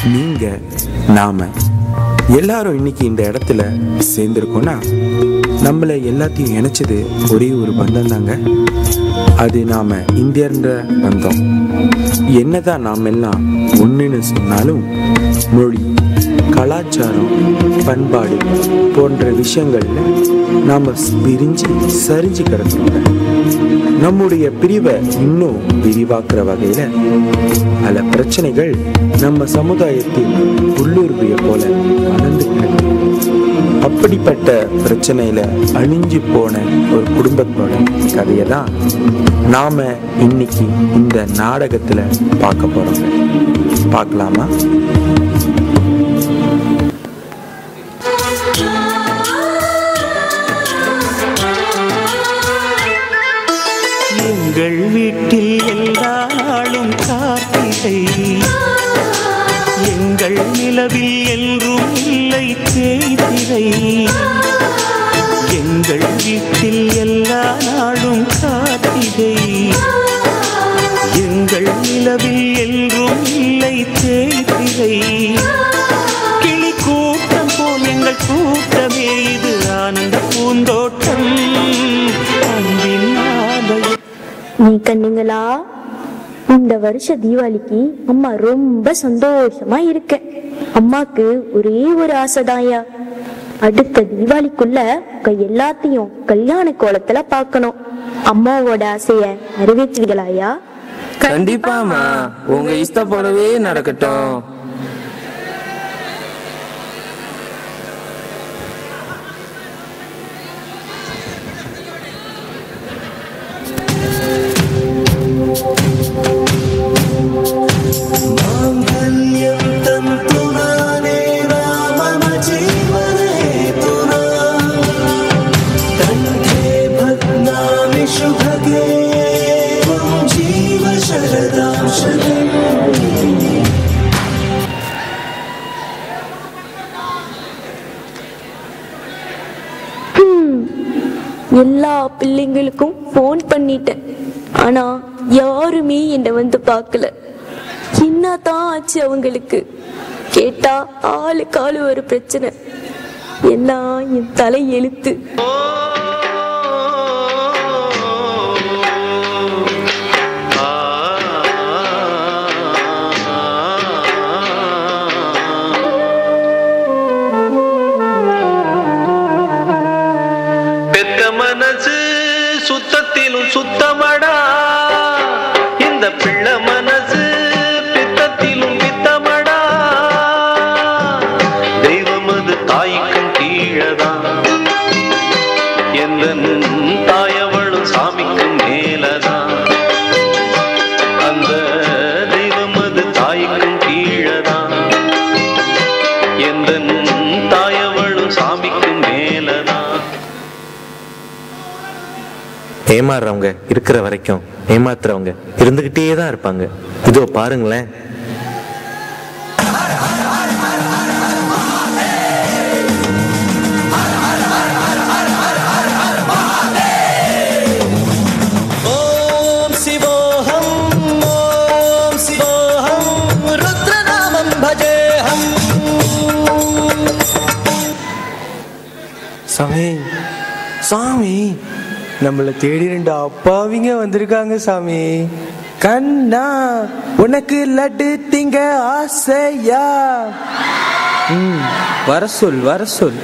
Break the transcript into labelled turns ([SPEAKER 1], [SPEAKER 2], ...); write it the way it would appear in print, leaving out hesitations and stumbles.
[SPEAKER 1] நீங்க, நாம எல்லாரும் இன்னைக்கு இந்த இடத்துல சேர்ந்துருக்கோம்னா நம்மளை எல்லாத்தையும் இணைச்சது ஒரே ஒரு பந்தம் தாங்க. அது நாம இந்தியன்ற பந்தம். என்னதான் நாம் எல்லாம் ஒன்றுன்னு சொன்னாலும் மொழி, கலாச்சாரம், பண்பாடு போன்ற விஷயங்கள்ல நாம பிரிஞ்சு சரிஞ்சு கிடக்கிறோங்க. நம்முடைய பிரிவை இன்னும் விரிவாக்குற வகையில பல பிரச்சனைகள் நம்ம சமுதாயத்தின் உள்ளுருவிய போல வளர்ந்துட்டு. அப்படிப்பட்ட பிரச்சனையில அழிஞ்சு போன ஒரு குடும்பத்தோட கதையை தான் நாம இன்னைக்கு இந்த நாடகத்துல பார்க்க போறோங்க. பார்க்கலாமா?
[SPEAKER 2] எங்கள் வீட்டில் எல்லா நாளும் கார்த்திகை, எங்கள் நிலவில் என்றும் இல்லை தேய்திரை. எங்கள் வீட்டில் எல்லா நாளும் கார்த்திகை, எங்கள் நிலவில் என்றும் இல்லை தேய்திரை. கிளி கூட்டம் போல் எங்கள் கூட்டமே இது ஆனந்த பூந்தோட்டம்.
[SPEAKER 3] நீ கண்ணுங்களா, இந்த வருஷ தீபாவளிக்கு அம்மா ரொம்ப சந்தோஷமா இருக்க. அம்மாக்கு ஒரே ஒரு ஆசைதாயா, அடுத்த தீபாவளிக்குள்ள எல்லாத்தையும் கல்யாண கோலத்துல பார்க்கணும். அம்மாவோட ஆசைய நிறைவேற்றுவீங்களாயா?
[SPEAKER 4] கண்டிப்பாமா, உங்க இஷ்டம் போலவே நடக்கட்டும்.
[SPEAKER 3] எல்லா பிள்ளைங்களுக்கும் போன் பண்ணிட்டேன், ஆனா யாருமே என்னை வந்து பார்க்கல. என்னதான் ஆச்சு அவங்களுக்கு? கேட்டா ஆளுக்கு ஆளு ஒரு பிரச்சனை. எல்லாம் என் தலை எழுத்து.
[SPEAKER 2] மனசு சுத்தத்திலும் சுத்தமடா, இந்த பிள்ளை மனசு பித்தத்திலும் பித்தமடா. தெய்வம் அது தாய்க்கும் கீழதான், எந்த தாயவளும் சாமிக்கும் மேலதான். அந்த தெய்வம் அது தாய்க்கும் கீழதான், எந்த தாயவளும் சாமிக்கும் மேலதான்.
[SPEAKER 5] ஏமாறுறவங்க இருக்கிற வரைக்கும் ஏமாத்துறவங்க இருந்துகிட்டே தான் இருப்பாங்க. இதோ பாருங்களேன்.
[SPEAKER 2] ஓம் சிவோஹம், ஓம் சிவோஹம், ருத்ரநாமம் பஜேஹம்.
[SPEAKER 4] சாமி, சாமி, நம்மளை தேடி 2 அப்பாவிங்க வந்திருக்காங்க சாமி. கண்ணா, உனக்கு லட்டு திங்க ஆசையா? வர சொல், வர சொல்.